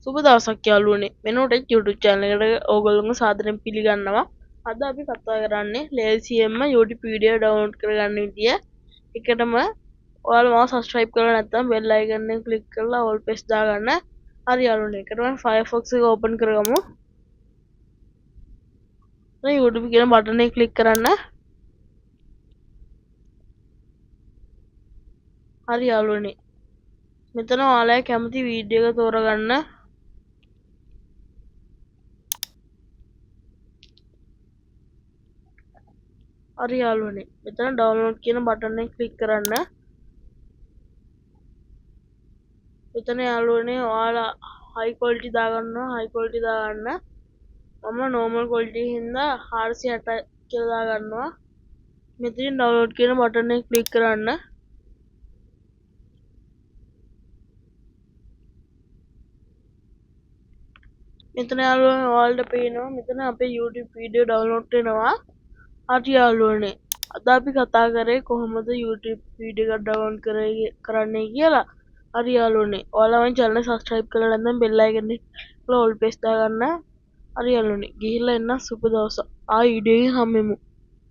සුබ දවසක් යාළුවනේ. මෙනෝටෙක් YouTube channel එකට ඕගොල්ලෝම සාදරයෙන් පිළිගන්නවා. අද අපි කතා කරන්නේ ලේසියෙන්ම YouTube වීඩියෝ ඩවුන්ලෝඩ් කරගන්න විදිය. එකටම ඔයාලා මාව subscribe කරලා නැත්නම් bell icon එක click කරලා all press දාගන්න. හරි යාළුවනේ. එකටම Firefox එක open කරගමු. දැන් YouTube කියන බටන් එක click කරන්න. හරි යාළුවනේ. මෙතන ඔයාලා කැමති වීඩියෝ එක තෝරගන්න. හරි යාළුවනේ. මෙතන download කියන බටන් එක click කරන්න. මෙතන යාළුවනේ ඔයාලා high quality දාගන්නවා high quality දාගන්න. මම normal quality හින්දා 460 කියලා දාගන්නවා. මෙතනින් download කියන බටන් එක click කරන්න. මෙතන යාළුවනේ ඔයාලට පේනවා මෙතන අපේ YouTube වීඩියෝ download වෙනවා. හරි යාළුවනේ. අද අපි කතා කරේ කොහොමද YouTube වීඩියෝ එකක් download කරන්නේ කියලා. හරි යාළුවනේ. ඔයාලා මගේ channel එක subscribe කරලා නැත්නම් bell icon එක all press දාගන්න. හරි යාළුවනේ. ගිහිල්ලා එන්න සුබ දවසක්. ආ වීඩියෝ එකෙන් හම්බෙමු.